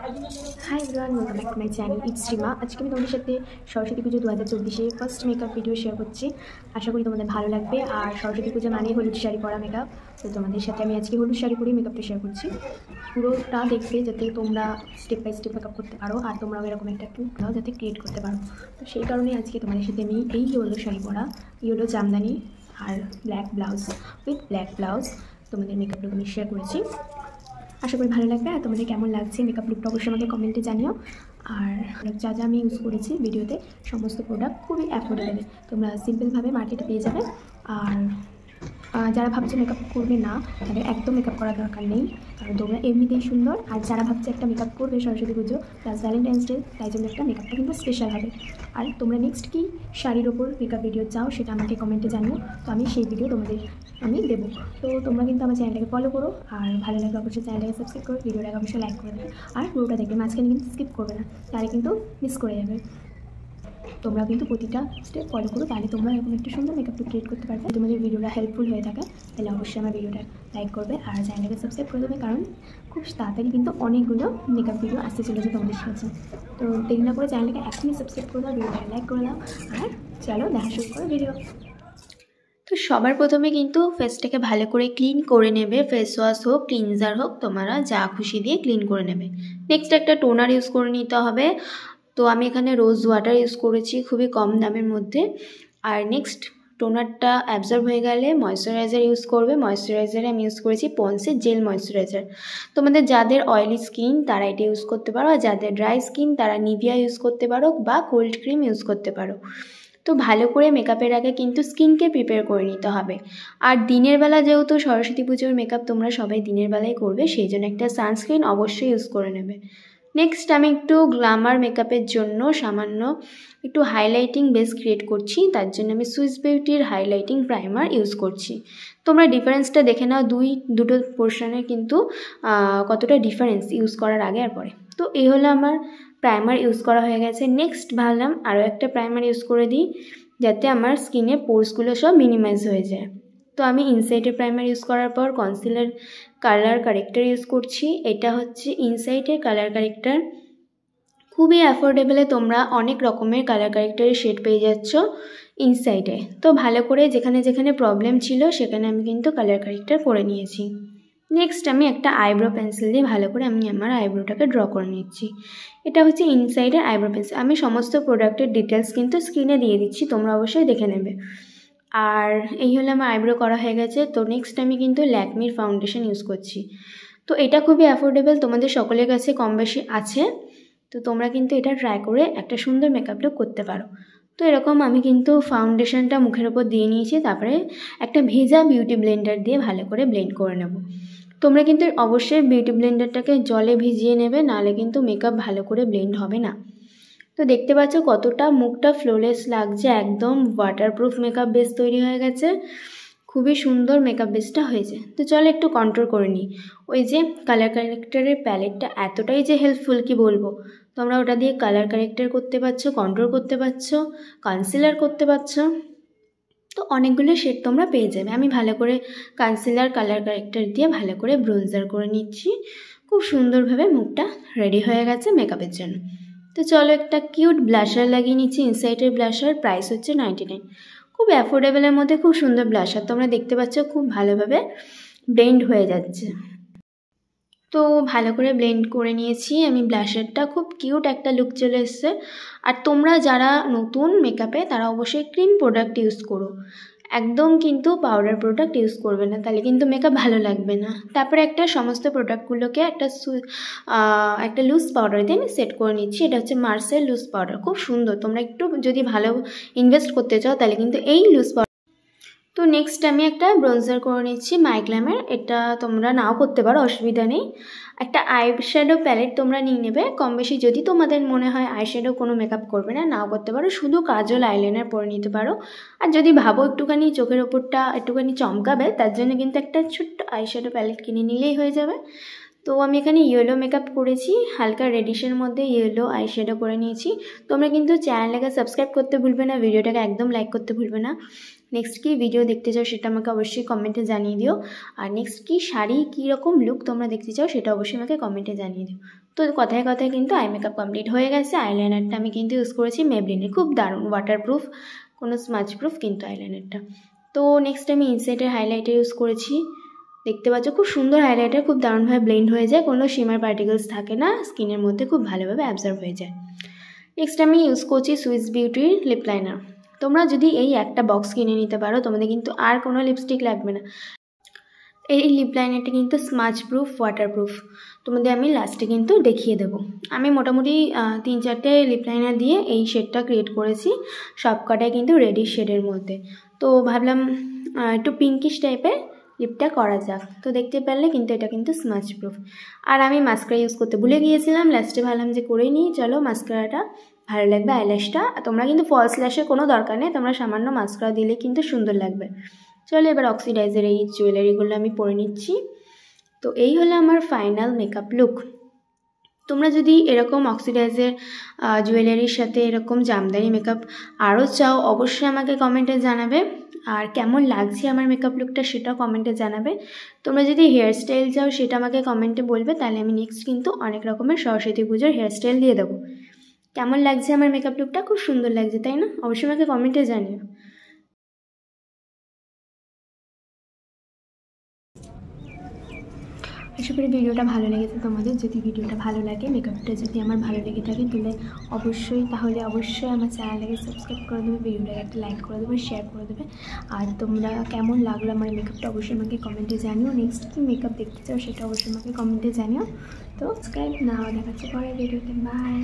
Hi everyone, welcome back to my channel it's Rima. আজকে আমি তোমাদের সাথে সরস্বতী পুজো 2024 ফার্স্ট মেকআপ ভিডিও শেয়ার করছি। আশা করি তোমাদের ভালো লাগবে। আর সরস্বতী পুজো মানে হলুদ শাড়ি পরা মেকআপ, তো তোমাদের সাথে আমি আজকে হলুদ শাড়ি পরে মেকআপটা শেয়ার করছি। পুরোটা দেখবে যাতে তোমরা স্টেপ বাই স্টেপ মেকআপ করতে পারো আর তোমরাও এরকম একটা লুক দাও যাতে ক্রিয়েট করতে পারো। তো সেই কারণে আজকে তোমাদের সাথে আমি এই ইয়েলো শাড়ি পরা, ইয়েলো জামদানি আর black blouse with black blouse তোমাদের মেকআপ লুক আমি শেয়ার করেছি। আশা করি ভালো লাগবে। আর তোমাদের কেমন লাগছে মেকআপ লুকটা অবশ্যই আমাকে কমেন্টে জানিও। আর যা যা আমি ইউজ করেছি ভিডিওতে সমস্ত প্রোডাক্ট খুবই অ্যাফোর্ডেবল, তোমরা সিম্পলভাবে মার্কেটে পেয়ে যাবে। আর যারা ভাবছে মেকআপ করবে না তাদের একদম মেকআপ করার দরকার নেই, কারণ তোমরা এমনিতেই সুন্দর। আর যারা ভাবছে একটা মেকআপ করবে সরস্বতী পুজো প্লাস ভ্যালেন্টাইন্স ডে, তাই জন্য একটা মেকআপটা কিন্তু স্পেশাল হবে। আর তোমরা নেক্সট কি শাড়ির ওপর মেকআপ ভিডিও চাও সেটা আমাকে কমেন্টে জানিও, তো আমি সেই ভিডিও তোমাদের আমি দেবো। তো তোমরা কিন্তু আমার চ্যানেলটাকে ফলো করো, আর ভালো লাগলে অবশ্যই চ্যানেলটাকে সাবস্ক্রাইব করো, ভিডিওটাকে অবশ্যই লাইক করে দেবে। আর পুরোটা দেখবে, মাঝখানে কিন্তু স্কিপ করবে না, তাহলে কিন্তু মিস করে যাবে। তোমরা কিন্তু প্রতিটা স্টেপ ফলো করো, তাহলে তোমরা এরকম একটা সুন্দর মেকআপ ক্রিয়েট করতে পারবে। তোমাদের ভিডিওটা হেল্পফুল হয়ে থাকে তাহলে অবশ্যই আমার ভিডিওটা লাইক করবে আর চ্যানেলটাকে সাবস্ক্রাইব করে দেবে, কারণ খুব তাড়াতাড়ি কিন্তু অনেকগুলো মেকআপ ভিডিও আসতে চলেছে তোমাদের কাছে। তো দেরি না করে চ্যানেলটাকে এখনই সাবস্ক্রাইব করে দাও, ভিডিওটাকে লাইক করে দাও, আর চলো দেখা শুরু করো ভিডিও। তো সবার প্রথমে কিন্তু ফেসটাকে ভালো করে ক্লিন করে নেবে। ফেস ওয়াশ হোক, ক্লিনজার হোক, তোমরা যা খুশি দিয়ে ক্লিন করে নেবে। নেক্সট একটা টোনার ইউজ করে নিতে হবে। তো আমি এখানে রোজ ওয়াটার ইউজ করেছি খুবই কম দামের মধ্যে। আর নেক্সট টোনারটা অ্যাবজর্ব হয়ে গেলে ময়শ্চারাইজার ইউজ করবে। ময়শ্চারাইজারে আমি ইউজ করেছি পন্সের জেল ময়শ্চারাইজার। তোমাদের যাদের অয়েলি স্কিন তারা এটা ইউজ করতে পারো, আর যাদের ড্রাই স্কিন তারা নিভিয়া ইউজ করতে পারো বা কোল্ড ক্রিম ইউজ করতে পারো। তো ভালো করে মেকআপের আগে কিন্তু স্কিনকে প্রিপেয়ার করে নিতে হবে। আর দিনের বেলা যেহেতু সরস্বতী পুজোর মেকআপ তোমরা সবাই দিনের বেলায় করবে, সেই জন্য একটা সানস্ক্রিন অবশ্যই ইউজ করে নেবে। নেক্সট আমি একটু গ্ল্যামার মেকআপের জন্য সামান্য একটু হাইলাইটিং বেস ক্রিয়েট করছি, তার জন্য আমি সুইস বিউটির হাইলাইটিং প্রাইমার ইউজ করছি। তোমরা ডিফারেন্সটা দেখে নাও, দুটো পোর্শনের কিন্তু কতটা ডিফারেন্স ইউজ করার আগে আর পরে। তো এই হলো আমার প্রাইমার ইউজ করা হয়ে গেছে। নেক্সট ভাবলাম আরও একটা প্রাইমার ইউজ করে দিই যাতে আমার স্কিনে পোর্সগুলো সব মিনিমাইজ হয়ে যায়। তো আমি ইনসাইডের প্রাইমার ইউজ করার পর কনসিলার কালার কারেক্টার ইউজ করছি। এটা হচ্ছে ইনসাইডের কালার কারেক্টার, খুবই অ্যাফোর্ডেবলে তোমরা অনেক রকমের কালার কারেক্টারের শেড পেয়ে যাচ্ছ ইনসাইডে। তো ভালো করে যেখানে যেখানে প্রবলেম ছিল সেখানে আমি কিন্তু কালার কারেক্টার করে নিয়েছি। নেক্সট আমি একটা আইব্রো পেন্সিল দিয়ে ভালো করে আমি আমার আইব্রোটাকে ড্র করে নিচ্ছি। এটা হচ্ছে ইনসাইডের আইব্রো পেন্সিল। আমি সমস্ত প্রোডাক্টের ডিটেলস কিন্তু স্ক্রিনে দিয়ে দিচ্ছি, তোমরা অবশ্যই দেখে নেবে। আর এই হলো আমার আইব্রো করা হয়ে গেছে। তো নেক্সট আমি কিন্তু ল্যাকমির ফাউন্ডেশন ইউজ করছি। তো এটা খুবই অ্যাফোর্ডেবল, তোমাদের সকলের কাছে কম বেশি আছে, তো তোমরা কিন্তু এটা ট্রাই করে একটা সুন্দর মেকআপ লুক করতে পারো। তো এরকম আমি কিন্তু ফাউন্ডেশনটা মুখের ওপর দিয়ে নিয়েছি, তারপরে একটা ভেজা বিউটি ব্লেন্ডার দিয়ে ভালো করে ব্লেন্ড করে নেব। তোমরা কিন্তু অবশ্যই বিউটি ব্লেন্ডারটাকে জলে ভিজিয়ে নেবে, নাহলে কিন্তু মেকআপ ভালো করে ব্লেন্ড হবে না। তো দেখতে পাচ্ছ কতটা মুখটা ফ্লোলেস লাগছে, একদম ওয়াটারপ্রুফ মেকআপ বেস তৈরি হয়ে গেছে, খুবই সুন্দর মেকআপ বেসটা হয়েছে। তো চলো একটু কন্ট্রোল করে নিই। ওই যে কালার কারেক্টারের প্যালেটটা এতটাই যে হেল্পফুল কি বলবো, তোমরা ওটা দিয়ে কালার কারেক্টার করতে পারছো, কন্ট্রোল করতে পারছো, কনসিলার করতে পারছো, তো অনেকগুলো শেড তোমরা পেয়ে যাবে। আমি ভালো করে কনসিলার কালার কারেক্টার দিয়ে ভালো করে ব্রোঞ্জার করে নিচ্ছি। খুব সুন্দরভাবে মুখটা রেডি হয়ে গেছে মেকআপের জন্য। তো চলো একটা কিউট ব্লাশার লাগিয়ে নিচ্ছি। ইনসাইডের ব্লাশার প্রাইস হচ্ছে 99, খুব অ্যাফোর্ডেবলের মধ্যে খুব সুন্দর ব্লাশার। তোমরা দেখতে পাচ্ছ খুব ভালোভাবে ব্লেন্ড হয়ে যাচ্ছে। তো ভালো করে ব্লেন্ড করে নিয়েছি আমি ব্লাশারটা, খুব কিউট একটা লুক চলে এসছে। আর তোমরা যারা নতুন মেকআপে তারা অবশ্যই ক্রিম প্রোডাক্ট ইউজ করো, একদম কিন্তু পাউডার প্রোডাক্ট ইউজ করবে না, তাহলে কিন্তু মেকআপ ভালো লাগবে না। তারপরে একটা সমস্ত প্রোডাক্টগুলোকে একটা লুজ পাউডার দিয়ে আমি সেট করে নিচ্ছি। এটা হচ্ছে মার্সের লুজ পাউডার, খুব সুন্দর। তোমরা একটু যদি ভালো ইনভেস্ট করতে চাও তাহলে কিন্তু এই লুজ পাউডার। তো নেক্সট আমি একটা ব্রোঞ্জার করে নিচ্ছি মাইগ্ল্যামের, এটা তোমরা নাও করতে পারো, অসুবিধা নেই। একটা আই শ্যাডো প্যালেট তোমরা নিয়ে নেবে কম বেশি, যদি তোমাদের মনে হয় আই শ্যাডো কোনো মেকআপ করবে না, নাও করতে পারো, শুধু কাজল আইলাইনার পরে নিতে পারো। আর যদি ভাবো একটুখানি চোখের ওপরটা একটুখানি চমকাবে, তার জন্য কিন্তু একটা ছোট্ট আই শ্যাডো প্যালেট কিনে নিলেই হয়ে যাবে। তো আমি এখানে ইয়েলো মেকআপ করেছি, হালকা রেডিশের মধ্যে ইয়েলো আই শ্যাডো করে নিয়েছি। তোমরা কিন্তু চ্যানেলটাকে সাবস্ক্রাইব করতে ভুলবে না, ভিডিওটাকে একদম লাইক করতে ভুলবে না। নেক্সট কি ভিডিও দেখতে চাও সেটা আমাকে অবশ্যই কমেন্টে জানিয়ে দিও। আর নেক্সট কি শাড়ি কীরকম লুক তোমরা দেখতে চাও সেটা অবশ্যই আমাকে কমেন্টে জানিয়ে দিও। তো কথায় কথায় কিন্তু আই মেকআপ কমপ্লিট হয়ে গেছে। আইলাইনারটা আমি কিন্তু ইউজ করেছি মেবলিনের, খুব দারুণ ওয়াটারপ্রুফ, কোনো স্মাচ প্রুফ কিন্তু আইলাইনারটা। তো নেক্সট আমি ইনসাইডের হাইলাইটার ইউজ করেছি, দেখতে পাচ্ছ খুব সুন্দর হাইলাইটার, খুব দারুণভাবে ব্লেন্ড হয়ে যায়, কোনো শিমার পার্টিকেলস থাকে না, স্কিনের মধ্যে খুব ভালোভাবে অ্যাবজর্ব হয়ে যায়। নেক্সট আমি ইউজ করছি সুইস বিউটির লিপ লাইনার। তোমরা যদি এই একটা বক্স কিনে নিতে পারো তোমাদের কিন্তু আর কোনো লিপস্টিক লাগবে না। এই লিপ লাইনারটা কিন্তু স্মাচ প্রুফ, ওয়াটারপ্রুফ, তোমাদের আমি লাস্টে কিন্তু দেখিয়ে দেবো। আমি মোটামুটি 3-4টে লিপ লাইনার দিয়ে এই শেডটা ক্রিয়েট করেছি, সব কটাই কিন্তু রেডিশ শেডের মধ্যে। তো ভাবলাম একটু পিঙ্কিশ টাইপের লিপটা করা যাক। তো দেখতে পারলে কিন্তু এটা কিন্তু স্মাচ প্রুফ। আর আমি মাস্কারা ইউজ করতে ভুলে গিয়েছিলাম, লাস্টে ভাবলাম যে করেই নিই, চলো মাস্কারাটা ভালো লাগবে। আইল্যাশটা তোমরা কিন্তু ফলস ল্যাশের কোনো দরকার নেই, তোমরা সামান্য মাস্কারা দিলে কিন্তু সুন্দর লাগবে। চলো এবার অক্সিডাইজের এই জুয়েলারিগুলো আমি পরে নিচ্ছি। তো এই হলো আমার ফাইনাল মেকআপ লুক। তোমরা যদি এরকম অক্সিডাইজের জুয়েলারির সাথে এরকম জামদানি মেকআপ আরও চাও অবশ্যই আমাকে কমেন্টে জানাবে। আর কেমন লাগছে আমার মেকআপ লুকটা সেটাও কমেন্টে জানাবে। তোমরা যদি হেয়ারস্টাইল চাও সেটা আমাকে কমেন্টে বলবে, তাহলে আমি নেক্সট কিন্তু অনেক রকমের সরস্বতী পুজোর হেয়ারস্টাইল দিয়ে দেবো। কেমন লাগছে আমার মেকআপ লুকটা? খুব সুন্দর লাগছে তাই না? অবশ্যই আমাকে কমেন্টে জানিও। আশা করি ভিডিওটা ভালো লেগেছে তোমাদের। যদি ভিডিওটা ভালো লাগে, মেকআপটা যদি আমার ভালো লেগে থাকে তাহলে অবশ্যই আমার চ্যানেলটাকে সাবস্ক্রাইব করে দেবে, ভিডিওটাকে একটা লাইক করে দেবে, শেয়ার করে দেবে। আর তোমরা কেমন লাগলো আমার মেকআপটা অবশ্যই আমাকে কমেন্টে জানিও। নেক্সট কি মেকআপ দেখতে চাও সেটা অবশ্যই আমাকে কমেন্টে জানিও। তো সাবস্ক্রাইব নাও, দেখাচ্ছে পরের ভিডিওতে, বাই।